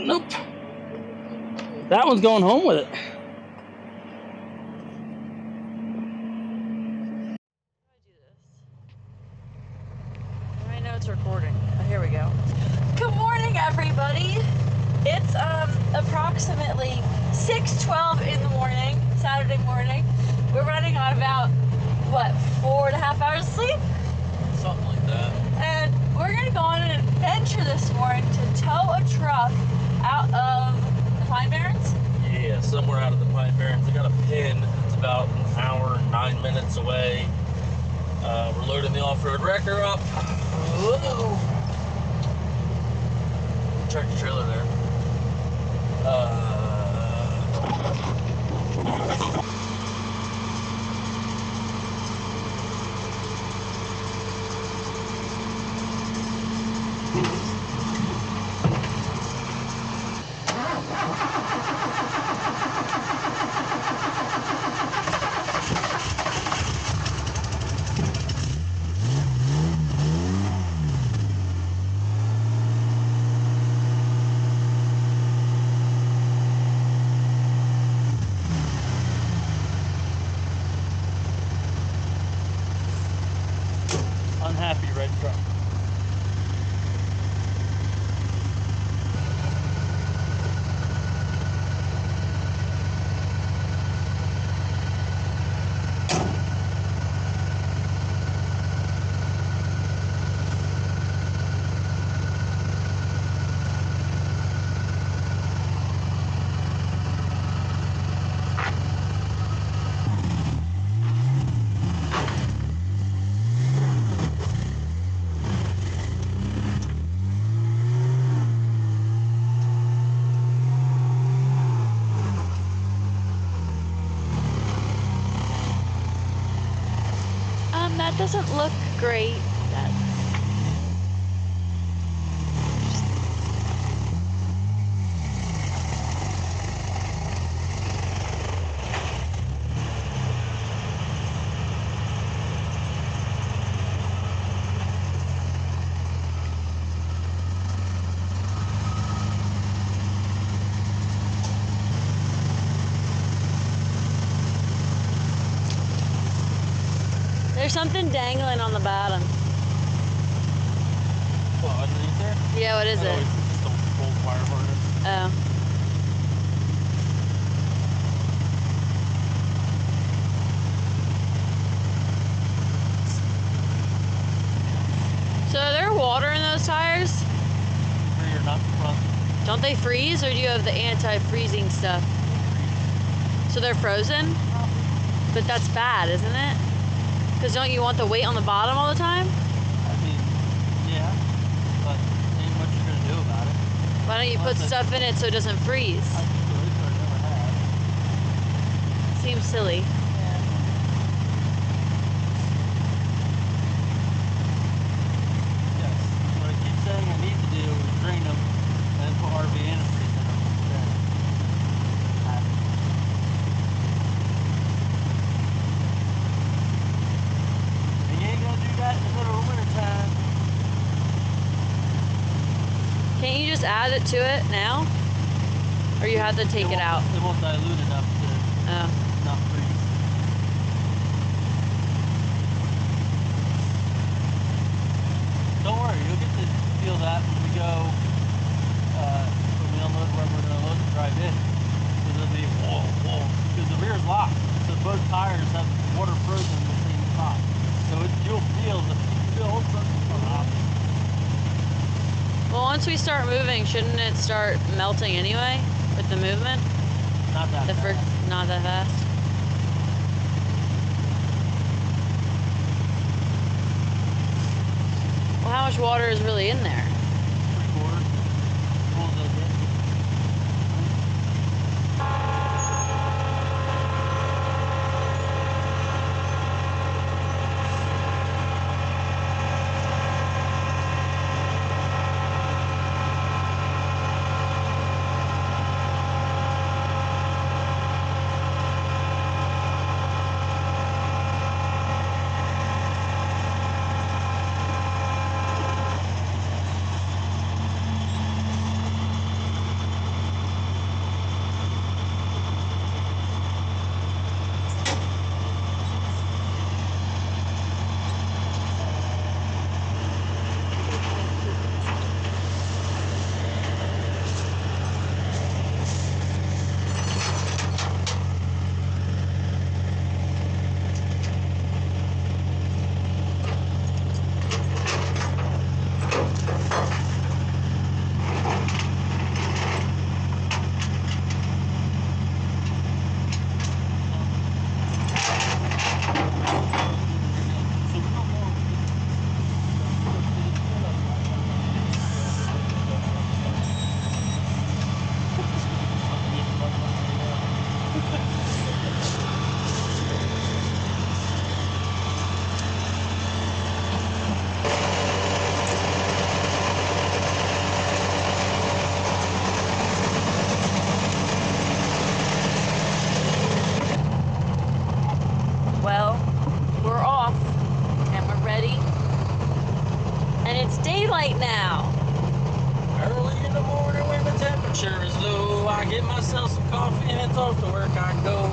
Nope. That one's going home with it. I know it's recording. Oh, here we go. Good morning, everybody. It's approximately 6:12 in the morning, Saturday morning. We're running on about, what, 4.5 hours of sleep? Something like that. And we're gonna go on an adventure this morning to tow a truck out of the Pine Barrens. Yeah, somewhere out of the Pine Barrens. I got a pin. It's about an hour and 9 minutes away. We're loading the off-road wrecker up. Whoa. Tractor trailer there. Unhappy red truck. That doesn't look great. There's something dangling on the bottom. What, underneath there? Yeah, what is it? It's just a old wire harness. Oh. So are there water in those tires? Rear, not the front. Don't they freeze, or do you have the anti-freezing stuff? So they're frozen? But that's bad, isn't it? Because don't you want the weight on the bottom all the time? I mean, yeah, but ain't much you're gonna do about it. Why don't you put stuff in it so it doesn't freeze? I could, but I never have. Seems silly. Yeah. Yes, what I keep saying I need to do is drain them and then put RV antifreeze in them. In the middle of winter time. Can't you just add it to it now? Or you have to take it out? It won't dilute enough to not freeze. Don't worry, you'll get to feel that when we go, when we unload where we're going to load and drive in. Because it'll be, whoa, whoa. Because the rear's locked. So both tires have water frozen in the same spot. So you'll feel the build come out. Well, once we start moving, shouldn't it start melting anyway with the movement? Not that fast. Not that fast. Well, how much water is really in there? 3/4. Full as I get. sell some coffee and it's off to work I go.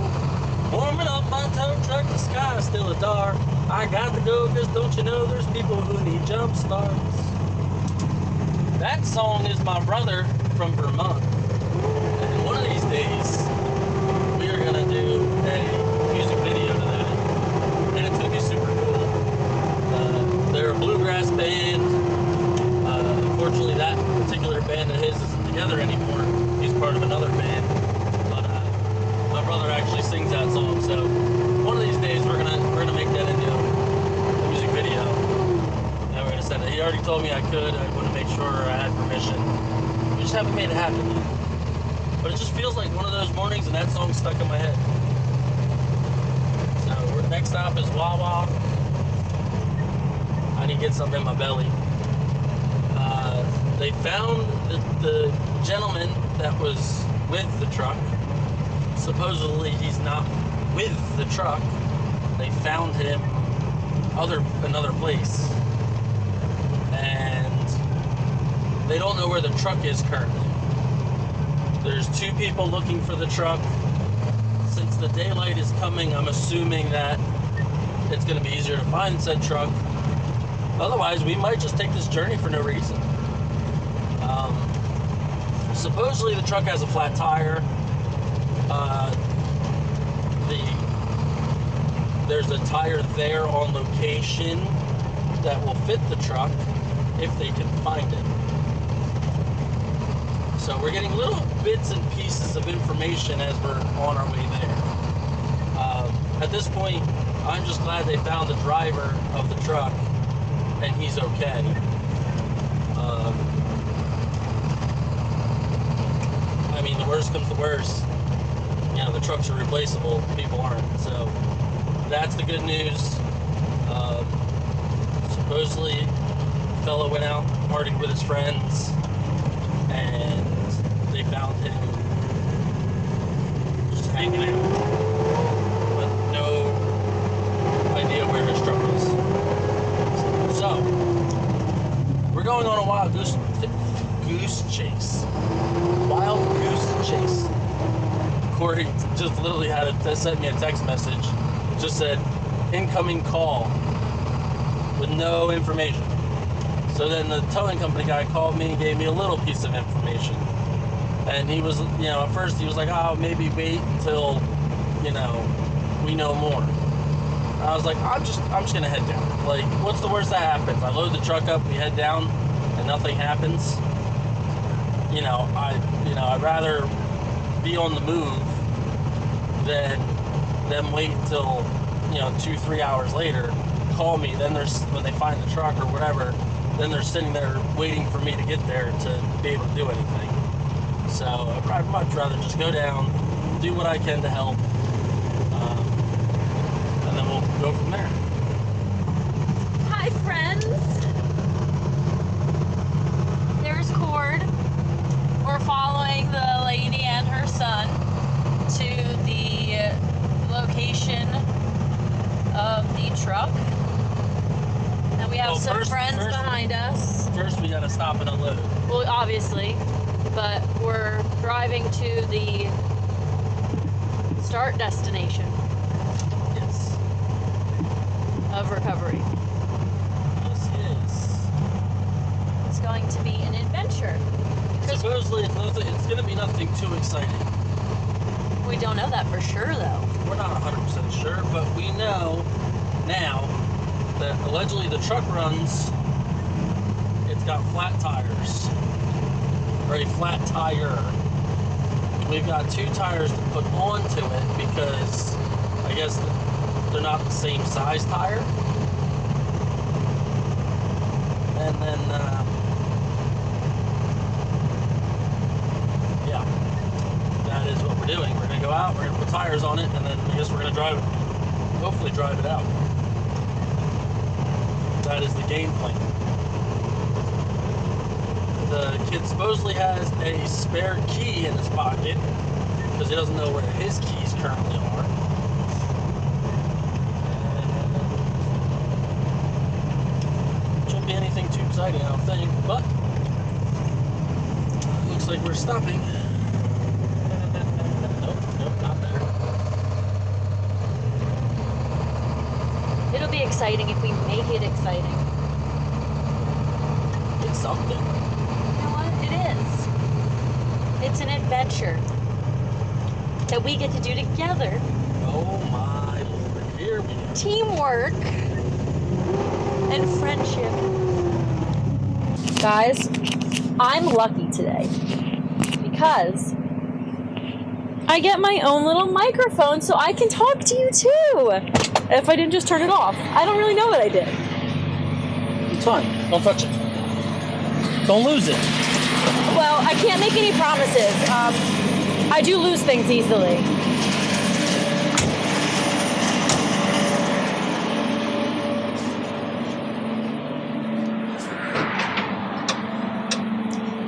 Warming up my tow truck, the sky is still a dark. I got to go, cause don't you know there's people who need jump starts. That song is my brother from Vermont. And one of these days, we are gonna do a music video to that. And it's gonna be super cool. They're a bluegrass band. Unfortunately, that particular band of his isn't together anymore. He's part of another band. But my brother actually sings that song, so one of these days we're gonna make that into a music video. And we're gonna send it. He already told me I could. I want to make sure I had permission. We just haven't made it happen yet. But it just feels like one of those mornings, and that song's stuck in my head. So next stop is Wawa. I need to get something in my belly. They found the gentleman that was with the truck. Supposedly he's not with the truck. They found him another place, and they don't know where the truck is currently. There's 2 people looking for the truck. Since the daylight is coming, I'm assuming that it's going to be easier to find said truck. Otherwise, we might just take this journey for no reason. Supposedly the truck has a flat tire. There's a tire there on location that will fit the truck if they can find it. So we're getting little bits and pieces of information as we're on our way there. At this point, I'm just glad they found the driver of the truck and he's okay. I mean, the worst comes to worst. You know, the trucks are replaceable, people aren't. So that's the good news. Supposedly, the fellow went out, partied with his friends, and they found him just hanging out, but no idea where his truck is. So, we're going on a wild goose chase. Wild goose chase. Corey just literally sent me a text message. It just said, incoming call, with no information. So then the towing company guy called me and gave me a little piece of information. And he was, at first he was like, oh, maybe wait until, we know more. I was like, I'm just gonna head down. Like, what's the worst that happens? I load the truck up, we head down, and nothing happens. I'd rather be on the move than them wait until, 2-3 hours later, call me, then when they find the truck or whatever, then they're sitting there waiting for me to get there to be able to do anything. So I'd much rather just go down, do what I can to help, and then we'll go from there. Hi, friends. There's Cord. We're following the lady and her son to the location of the truck. And we have some friends behind us. First, we gotta stop and unload. Well, obviously, but we're driving to the start destination. Yes. Of recovery. This is. It's going to be an adventure. Supposedly, it's going to be nothing too exciting. We don't know that for sure, though. We're not 100% sure, but we know now that allegedly the truck runs, it's got flat tires, or a flat tire. We've got 2 tires to put onto it because I guess they're not the same size tire. And then, yeah, that is what we're doing. We're going to go out, we're going to put tires on it, and then I guess we're going to hopefully drive it out. That is the game plan. The kid supposedly has a spare key in his pocket because he doesn't know where his keys currently are. And shouldn't be anything too exciting, I don't think, but looks like we're stopping. exciting if we make it exciting. It's something. You know what? It is. It's an adventure that we get to do together. Oh my Lord, here we go. Teamwork and friendship. Guys, I'm lucky today because I get my own little microphone so I can talk to you too. If I didn't just turn it off. I don't really know what I did. It's fine. Don't touch it. Don't lose it. Well, I can't make any promises. I do lose things easily.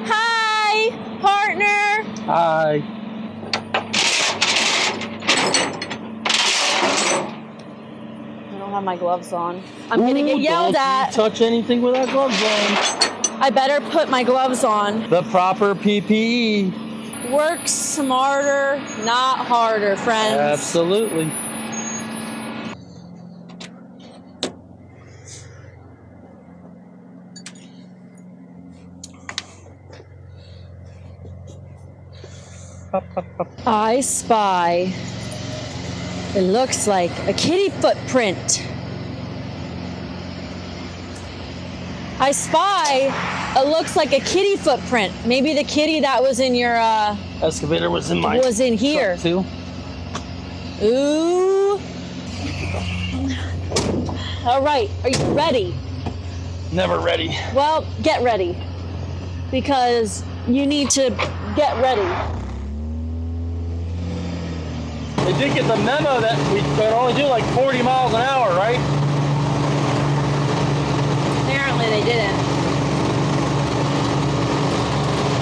Hi, partner. Hi. I don't have my gloves on. I'm gonna get yelled at. Don't touch anything without gloves on. I better put my gloves on. The proper PPE. Work smarter, not harder, friends. Absolutely. I spy. It looks like a kitty footprint. I spy. It looks like a kitty footprint. Maybe the kitty that was in your Excavator was in my was in here too. Ooh. All right. Are you ready? Never ready. Well, get ready because you need to get ready. They did get the memo that we could only do like 40 miles an hour, right? Apparently they didn't.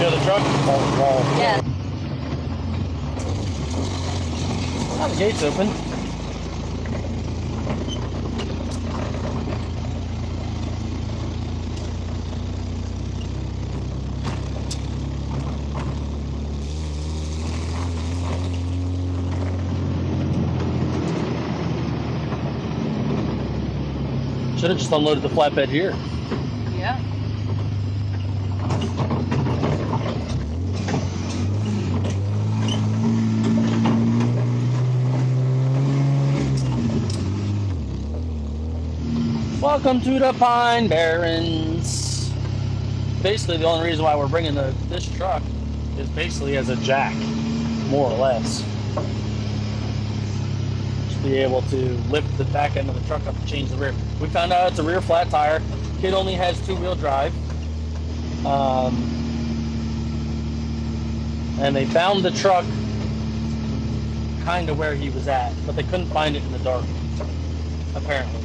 Yeah, the truck. Oh, Yeah. the gate's open. Should have just unloaded the flatbed here. Yeah. Welcome to the Pine Barrens. Basically, the only reason why we're bringing this truck is basically as a jack, more or less. Just be able to lift the back end of the truck up and change the rear. We found out it's a rear flat tire. Kid only has two-wheel drive. And they found the truck kind of where he was at, but they couldn't find it in the dark, apparently.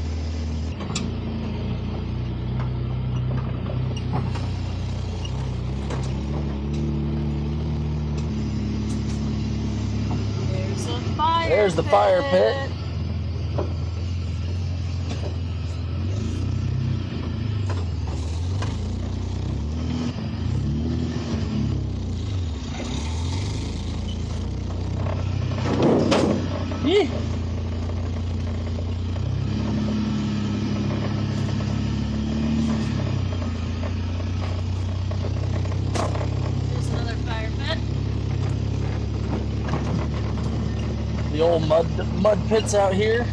There's the fire pit. Yeah. There's another fire pit. The old mud pits out here.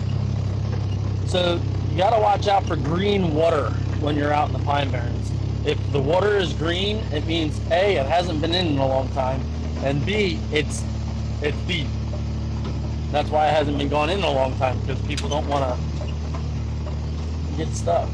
So you gotta watch out for green water when you're out in the Pine Barrens. If the water is green, it means A, it hasn't been in a long time, and B, it's deep. That's why it hasn't been gone in a long time, because people don't want to get stuck.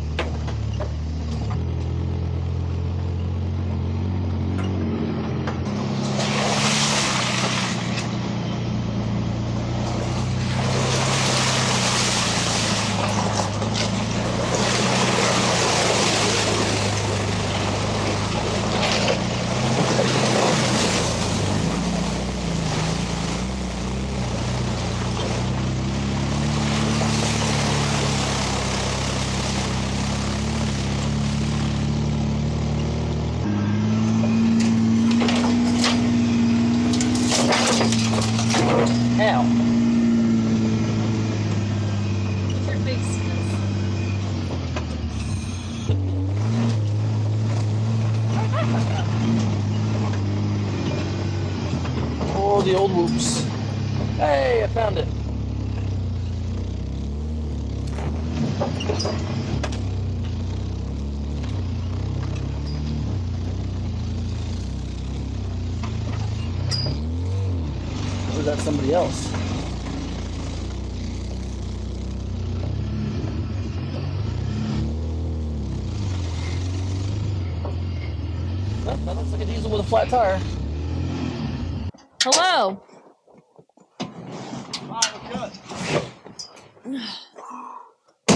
Ow. Your face is. the old whoops. Hey, I found it. Or is that somebody else? Well, that looks like a diesel with a flat tire. Hello.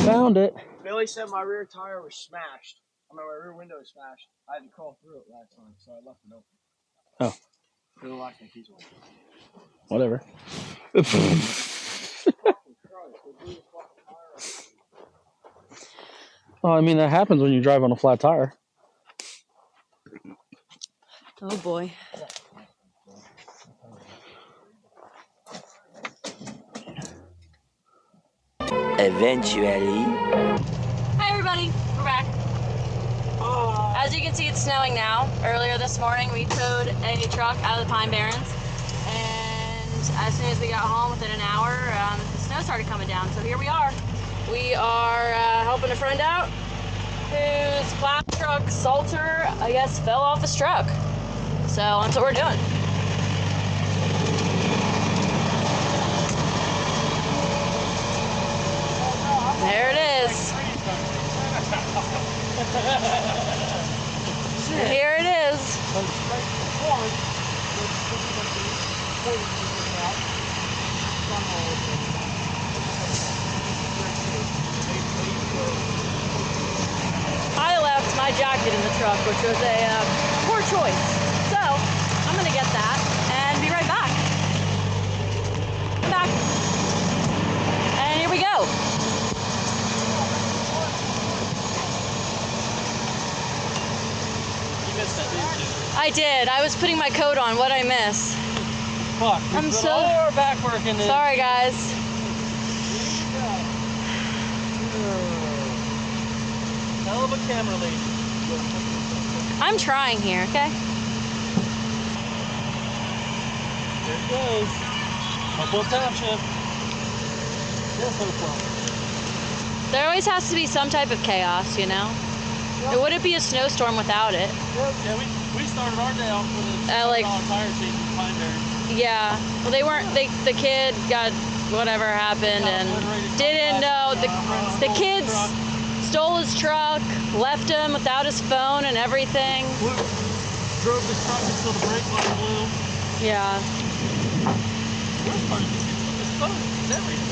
Found it. Billy said my rear tire was smashed. I mean, my rear window was smashed. I had to crawl through it last time, so I left it open. Oh. For the last thing he's on. Whatever. Well, I mean, that happens when you drive on a flat tire. Oh boy. Eventually. Hi everybody, we're back. As you can see, it's snowing now. Earlier this morning, we towed a truck out of the Pine Barrens, and as soon as we got home, within an hour, the snow started coming down. So here we are. We are helping a friend out whose plow truck Salter, I guess, fell off his truck. So that's what we're doing. There it is. And here it is. I left my jacket in the truck, which was a poor choice. So I'm gonna get that and be right back. I'm back. And here we go. I did. I was putting my coat on. What'd I miss? Fuck. I'm so our back working. sorry, guys. Hell of a camera lady. I'm trying here, okay? There it goes. Hopewell Township. Yes, Hopewell. There always has to be some type of chaos, you know? It wouldn't be a snowstorm without it. Yeah, we started our day off with a like- tire seat in Pine Barrens. Yeah. Well, they weren't. The kid got whatever happened and didn't know. The kids stole his truck, left him without his phone and everything. Drove the truck until the brake light blew. Yeah. Worst part is the kids took his phone and everything.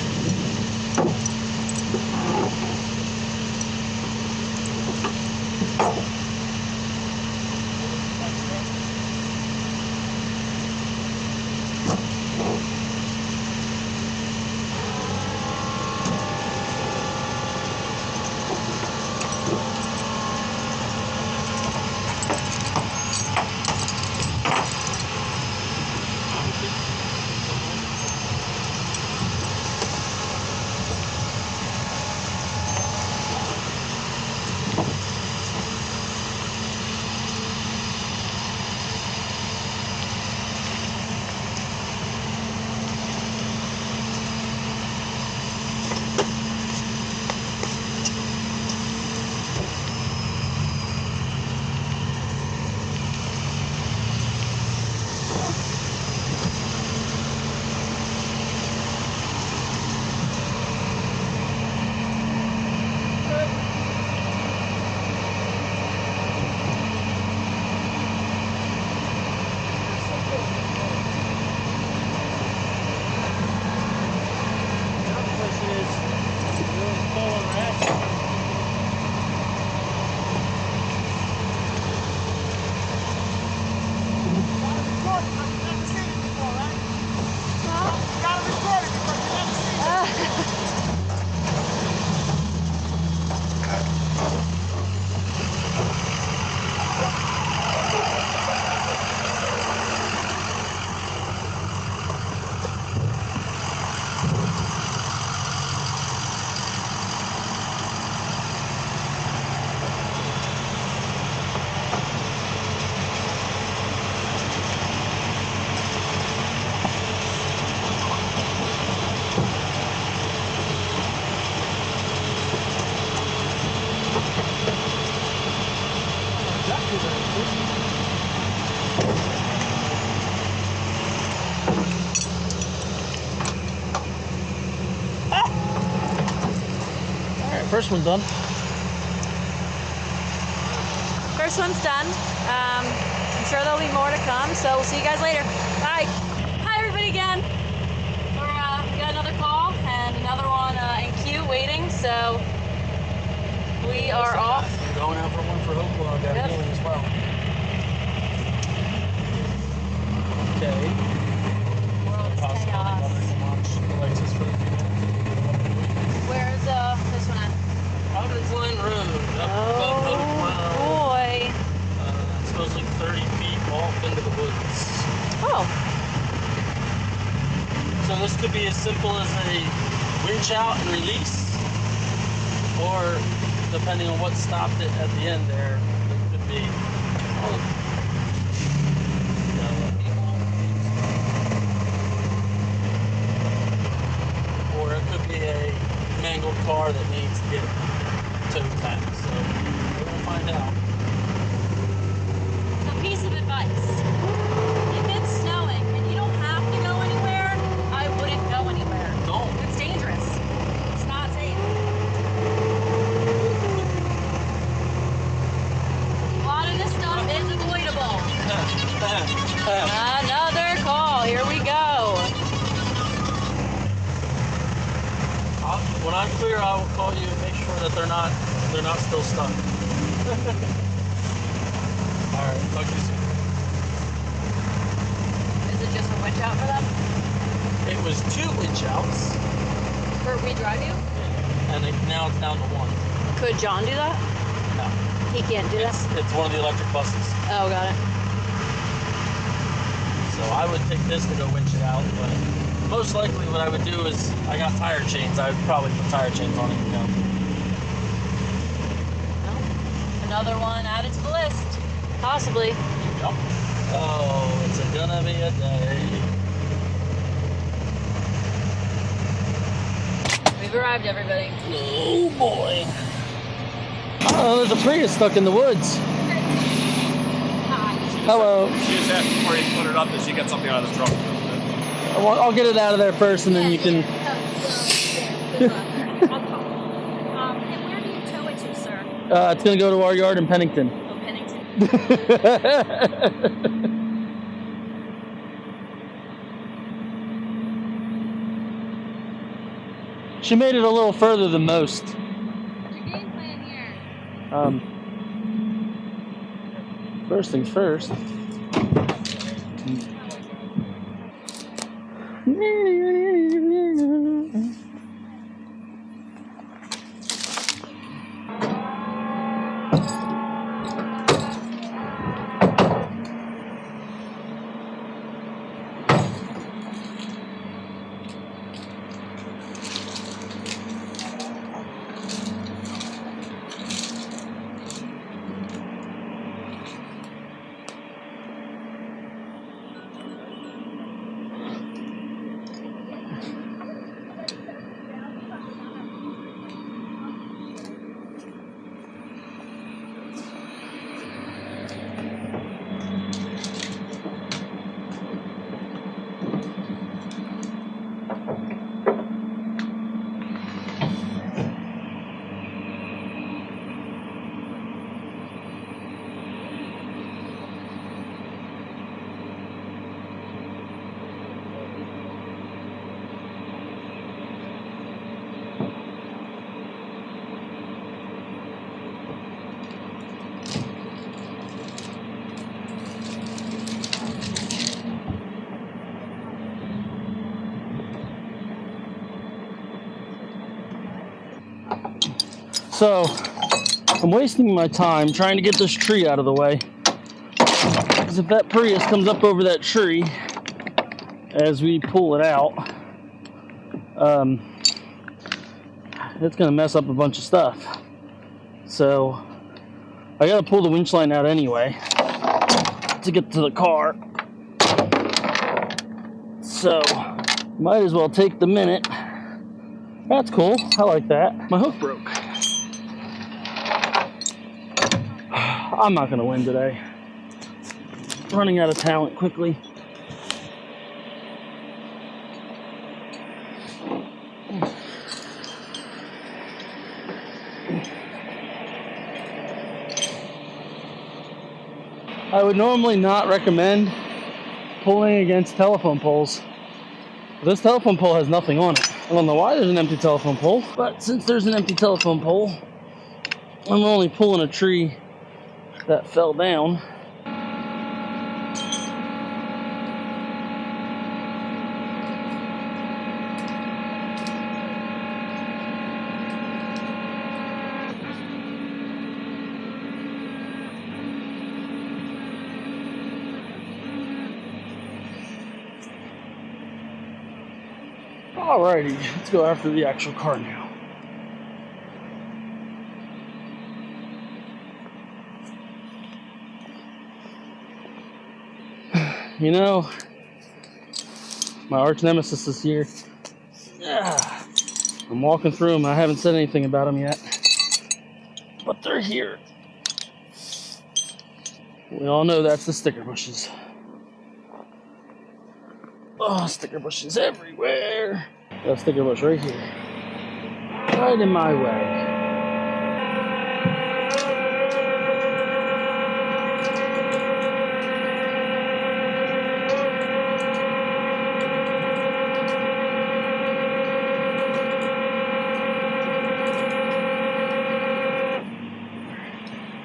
First one's done. First one's done. I'm sure there'll be more to come, so we'll see you guys later. Bye. Hi everybody again. We got another call and another one in queue waiting, so we are off. I'm going out for one for Hopewell. I got a feeling as well. Okay. World is chaos. Where's this one at? Providence Line Road. Up Oh boy. It's supposedly 30 feet off into the woods. Oh. So this could be as simple as a winch out and release, or depending on what stopped it at the end there, it could be or it could be a mangled car that needs to get towed back. So we're gonna find out. So piece of advice. If it's snowing and you don't have to go anywhere, I wouldn't go anywhere. Don't. It's dangerous. It's not safe. A lot of this stuff is avoidable. Another call. Here we go. When I'm clear, I will call you and make sure that they're not still stuck. All right, talk to you soon. Is it just a winch out for them? It was 2 winch outs, For we drive you? and now it's down to 1. Could John do that? No, He can't do that. it's one of the electric buses. Oh, got it. So I would take this to go winch it out, but most likely what I would do is, I got tire chains, I would probably put tire chains on it and go. Well, another one added to the list. Possibly. Yep. Oh, it's gonna be a day. We've arrived, everybody. Oh boy. Oh, there's a Prius stuck in the woods. Hello. She just asked before you put it up that she get something out of the truck. I'll get it out of there first, and then you can. Where do you tow it to, sir? It's gonna go to our yard in Pennington. Oh, Pennington. She made it a little further than most. What's your game plan here? First things first. So, I'm wasting my time trying to get this tree out of the way. Because if that Prius comes up over that tree as we pull it out, it's going to mess up a bunch of stuff. So, I got to pull the winch line out anyway to get to the car. So, might as well take the minute. That's cool. I like that. My hook broke. I'm not going to win today. Running out of talent quickly. I would normally not recommend pulling against telephone poles. This telephone pole has nothing on it. I don't know why there's an empty telephone pole, but since there's an empty telephone pole, I'm only pulling a tree that fell down. Alrighty, let's go after the actual car now. You know, my arch-nemesis is here. I'm walking through them. I haven't said anything about them yet, but they're here. We all know that's the sticker bushes. Oh, sticker bushes everywhere. Got a sticker bush right here. Right in my way.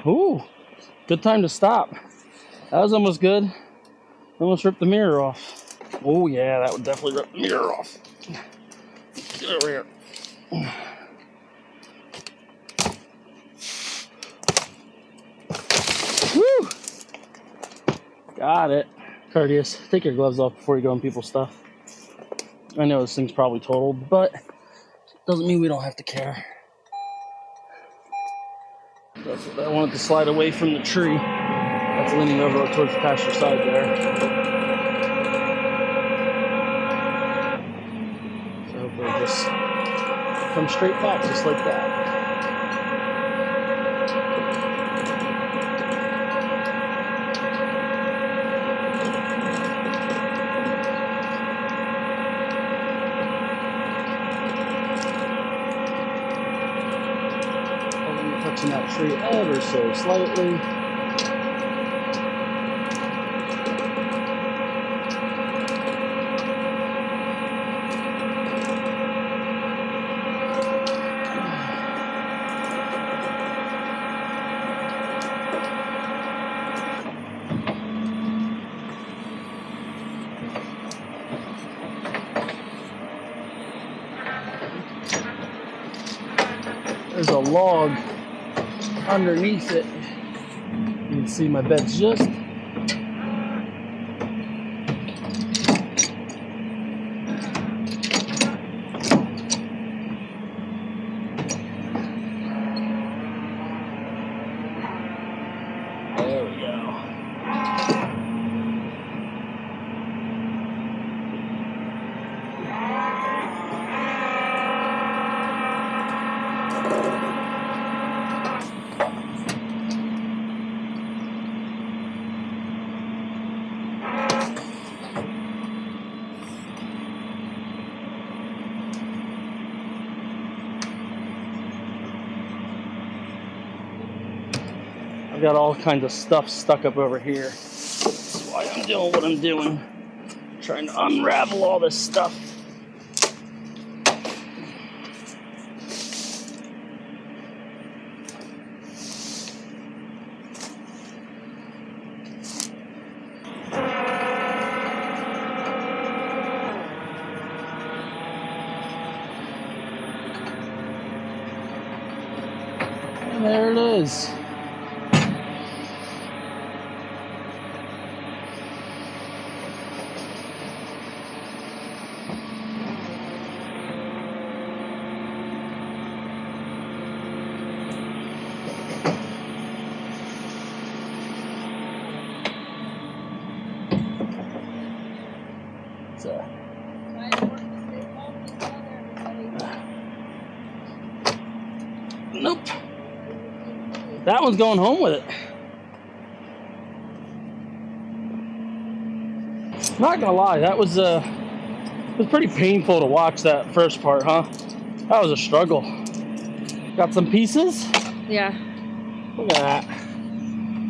Ooh, good time to stop. That was almost good. Almost ripped the mirror off. Oh yeah, that would definitely rip the mirror off. Get over here. Woo! Got it. Courteous, take your gloves off before you go on people's stuff. I know this thing's probably totaled, but doesn't mean we don't have to care. That's what I wanted to slide away from the tree. That's leaning over towards the pasture side there. So hopefully it'll just come straight back just like that. Touching that tree ever so slightly. There's a log underneath it. You can see my bed's just there we go. I've got all kinds of stuff stuck up over here. That's why I'm doing what I'm doing. Trying to unravel all this stuff. And there it is. Nope. That one's going home with it. Not gonna lie, that was it was pretty painful to watch that first part, huh? That was a struggle. Got some pieces? Yeah. Look at that.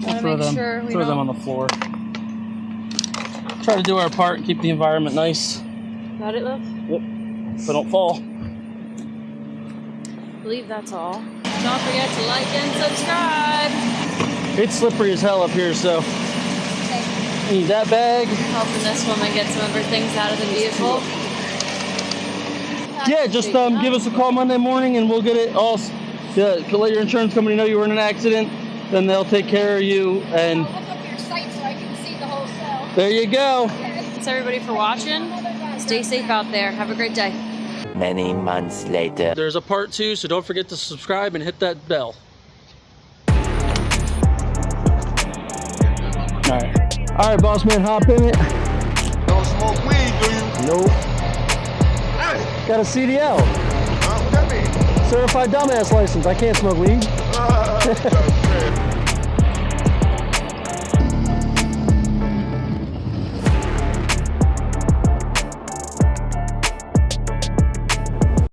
Gotta throw make them, sure we throw them on don't. the floor. Try to do our part and keep the environment nice. Got it, love? Yep. So don't fall. I believe that's all. Don't forget to like and subscribe. It's slippery as hell up here, so need that bag. Helping this woman get some of her things out of the vehicle. Yeah, just give us a call Monday morning and we'll get it all. Yeah, let your insurance company know you were in an accident, then they'll take care of you. And I'll look up your site so I can see the whole cell. there you go. Thanks everybody for watching. Stay safe out there. Have a great day. Many months later. There's a part 2, so don't forget to subscribe and hit that bell. All right, boss man, hop in it. Don't smoke weed, do you? Nope. Hey, Got a CDL, what that mean? certified dumbass license. I can't smoke weed. Okay.